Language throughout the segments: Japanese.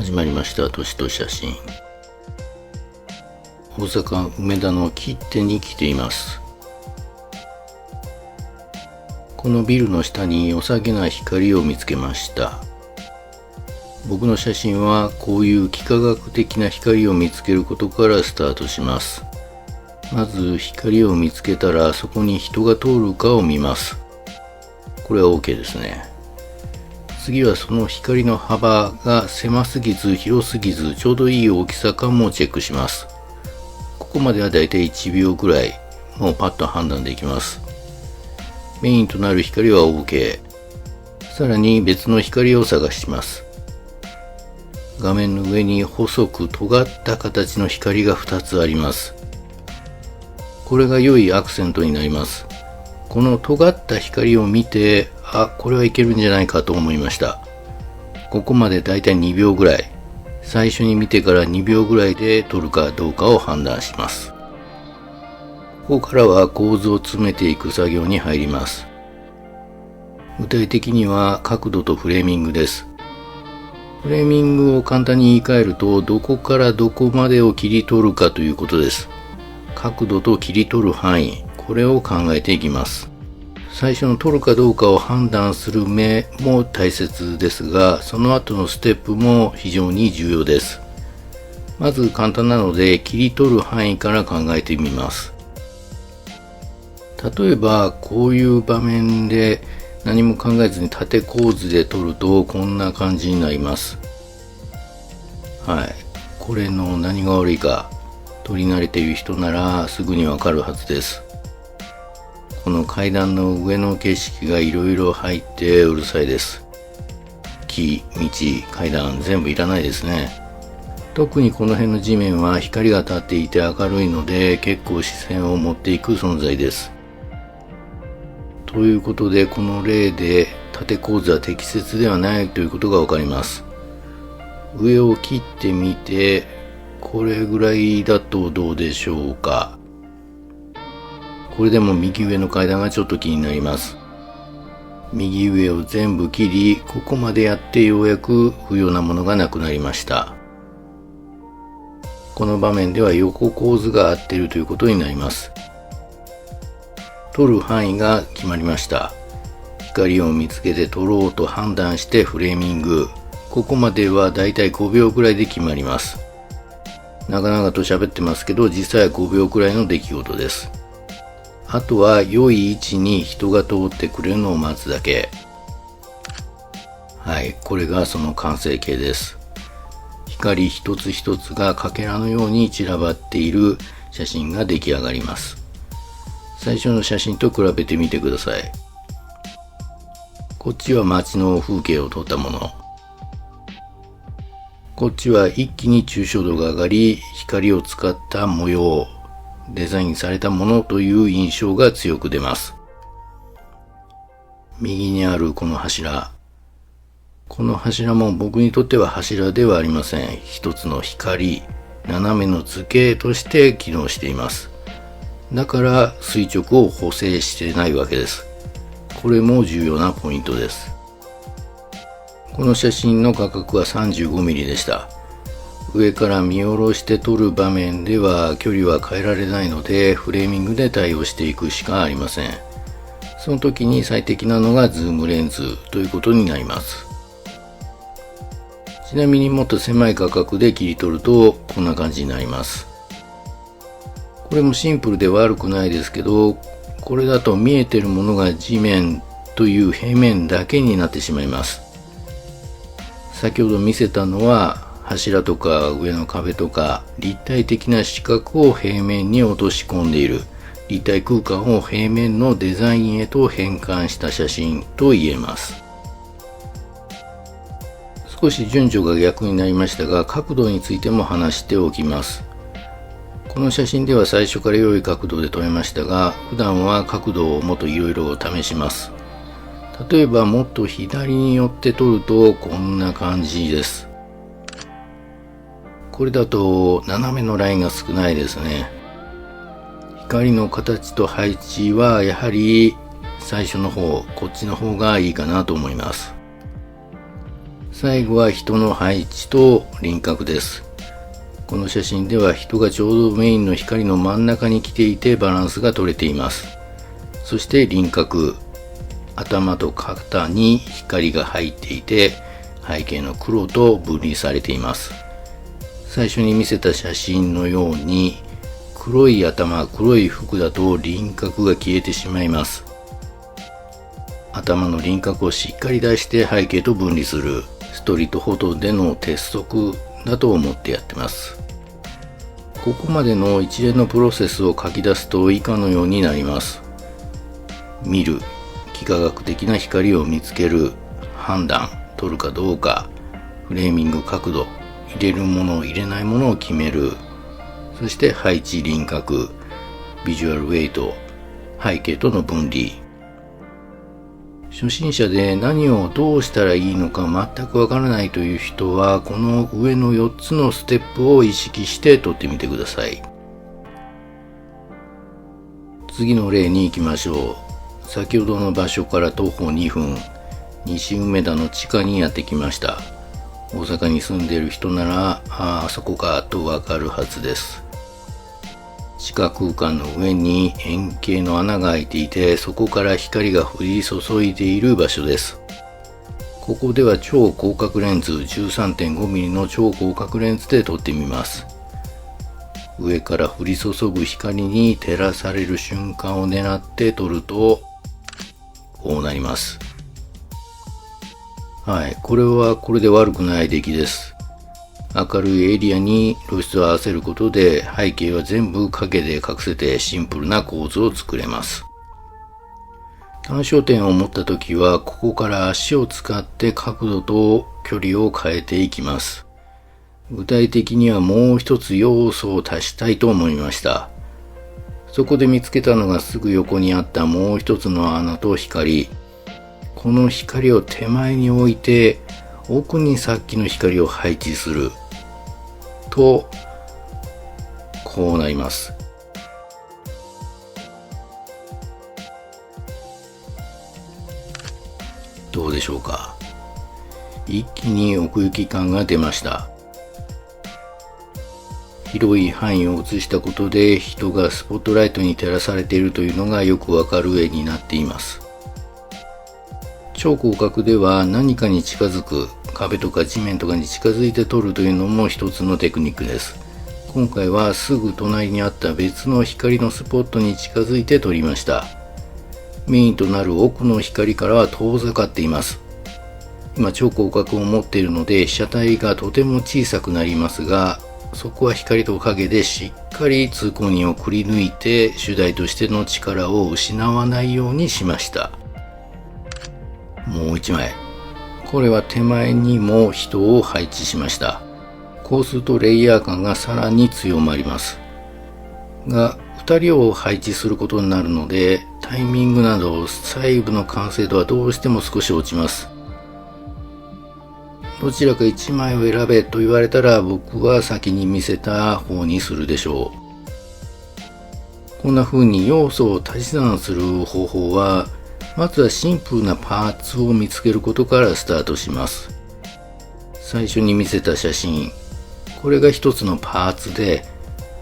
始まりました。都市と写真。大阪梅田の切手に来ています。このビルの下に良さげな光を見つけました。僕の写真はこういう幾何学的な光を見つけることからスタートします。まず光を見つけたらそこに人が通るかを見ます。これは OK ですね。次はその光の幅が狭すぎず広すぎずちょうどいい大きさかもチェックします。ここまではだいたい1秒くらい、もうパッと判断できます。メインとなる光は OK。さらに別の光を探します。画面の上に細く尖った形の光が2つあります。これが良いアクセントになります。この尖った光を見て、これはいけるんじゃないかと思いました。ここまでだいたい2秒ぐらい。最初に見てから2秒ぐらいで撮るかどうかを判断します。ここからは構図を詰めていく作業に入ります。具体的には角度とフレーミングです。フレーミングを簡単に言い換えると、どこからどこまでを切り取るかということです。角度と切り取る範囲、これを考えていきます。最初の撮るかどうかを判断する目も大切ですが、その後のステップも非常に重要です。まず簡単なので切り取る範囲から考えてみます。例えばこういう場面で何も考えずに縦構図で撮るとこんな感じになります。これの何が悪いか、撮り慣れている人ならすぐにわかるはずです。この階段の上の景色がいろいろ入ってうるさいです。木、道、階段全部いらないですね。特にこの辺の地面は光が当たっていて明るいので結構視線を持っていく存在です。ということでこの例で縦構図は適切ではないということがわかります。上を切ってみて、これぐらいだとどうでしょうか。これでも右上の階段がちょっと気になります。右上を全部切り、ここまでやってようやく不要なものがなくなりました。この場面では横構図が合っているということになります。撮る範囲が決まりました。光を見つけて撮ろうと判断してフレーミング。ここまではだいたい5秒くらいで決まります。長々と喋ってますけど、実際は5秒くらいの出来事です。あとは良い位置に人が通ってくれるのを待つだけ。これがその完成形です。光一つ一つがかけらのように散らばっている写真が出来上がります。最初の写真と比べてみてください。こっちは街の風景を撮ったもの。こっちは一気に抽象度が上がり、光を使った模様、デザインされたものという印象が強く出ます。右にあるこの柱。この柱も僕にとっては柱ではありません。一つの光、斜めの図形として機能しています。だから垂直を補正してないわけです。これも重要なポイントです。この写真の画角は 35mm でした。上から見下ろして撮る場面では距離は変えられないのでフレーミングで対応していくしかありません。その時に最適なのがズームレンズということになります。ちなみにもっと狭い画角で切り取るとこんな感じになります。これもシンプルで悪くないですけど、これだと見えてるものが地面という平面だけになってしまいます。先ほど見せたのは柱とか上の壁とか立体的な四角を平面に落とし込んでいる、立体空間を平面のデザインへと変換した写真と言えます。少し順序が逆になりましたが、角度についても話しておきます。この写真では最初から良い角度で撮れましたが、普段は角度をもっといろいろ試します。例えばもっと左に寄って撮るとこんな感じです。これだと斜めのラインが少ないですね。光の形と配置はやはり最初の方、こっちの方がいいかなと思います。最後は人の配置と輪郭です。この写真では人がちょうどメインの光の真ん中に来ていてバランスが取れています。そして輪郭、頭と肩に光が入っていて背景の黒と分離されています。最初に見せた写真のように黒い頭、黒い服だと輪郭が消えてしまいます。頭の輪郭をしっかり出して背景と分離するストリートフォトでの鉄則だと思ってやってます。ここまでの一連のプロセスを書き出すと以下のようになります。見る、幾何学的な光を見つける、判断、撮るかどうか、フレーミング角度、入れるもの入れないものを決める、そして配置輪郭、ビジュアルウェイト、背景との分離。初心者で何をどうしたらいいのか全くわからないという人はこの上の4つのステップを意識して撮ってみてください。次の例に行きましょう。先ほどの場所から徒歩2分、西梅田の地下にやってきました。大阪に住んでいる人ならあそこかとわかるはずです。地下空間の上に円形の穴が開いていて、そこから光が降り注いでいる場所です。ここでは超広角レンズ 13.5mm の超広角レンズで撮ってみます。上から降り注ぐ光に照らされる瞬間を狙って撮るとこうなります。はい、これはこれで悪くない出来です。明るいエリアに露出を合わせることで背景は全部影で隠せてシンプルな構図を作れます。単焦点を持った時はここから足を使って角度と距離を変えていきます。具体的にはもう一つ要素を足したいと思いました。そこで見つけたのがすぐ横にあったもう一つの穴と光。この光を手前に置いて奥にさっきの光を配置するとこうなります。どうでしょうか。一気に奥行き感が出ました。広い範囲を映したことで人がスポットライトに照らされているというのがよくわかる絵になっています。超広角では何かに近づく、壁とか地面とかに近づいて撮るというのも一つのテクニックです。今回はすぐ隣にあった別の光のスポットに近づいて撮りました。メインとなる奥の光からは遠ざかっています。今超広角を持っているので被写体がとても小さくなりますが、そこは光と影でしっかり通行人をくり抜いて主題としての力を失わないようにしました。もう一枚。これは手前にも人を配置しました。こうするとレイヤー感がさらに強まります。が、2人を配置することになるので、タイミングなど細部の完成度はどうしても少し落ちます。どちらか1枚を選べと言われたら僕は先に見せた方にするでしょう。こんな風に要素を足し算する方法は、まずはシンプルなパーツを見つけることからスタートします。最初に見せた写真、これが一つのパーツで、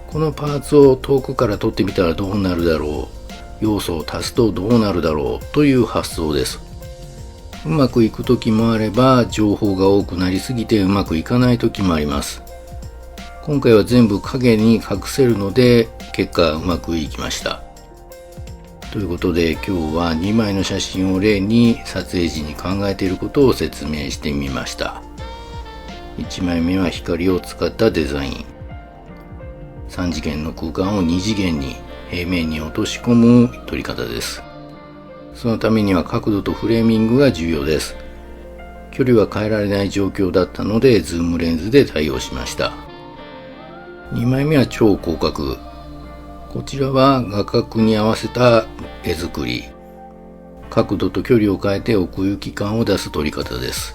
このパーツを遠くから撮ってみたらどうなるだろう、要素を足すとどうなるだろうという発想です。うまくいく時もあれば、情報が多くなりすぎてうまくいかない時もあります。今回は全部影に隠せるので、結果うまくいきました。ということで今日は2枚の写真を例に撮影時に考えていることを説明してみました。1枚目は光を使ったデザイン。3次元の空間を2次元に平面に落とし込む撮り方です。そのためには角度とフレーミングが重要です。距離は変えられない状況だったのでズームレンズで対応しました。2枚目は超広角。こちらは画角に合わせた絵作り。角度と距離を変えて奥行き感を出す撮り方です。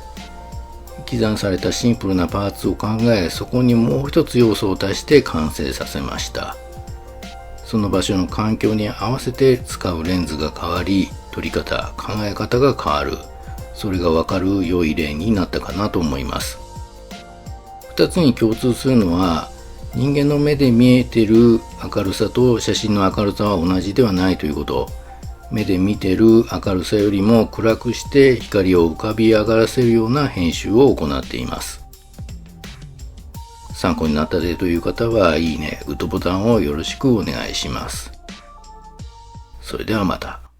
刻算されたシンプルなパーツを考え、そこにもう一つ要素を足して完成させました。その場所の環境に合わせて使うレンズが変わり、撮り方、考え方が変わる。それがわかる良い例になったかなと思います。2つに共通するのは、人間の目で見えてる明るさと写真の明るさは同じではないということ。目で見てる明るさよりも暗くして光を浮かび上がらせるような編集を行っています。参考になったでという方は、いいね、グッドボタンをよろしくお願いします。それではまた。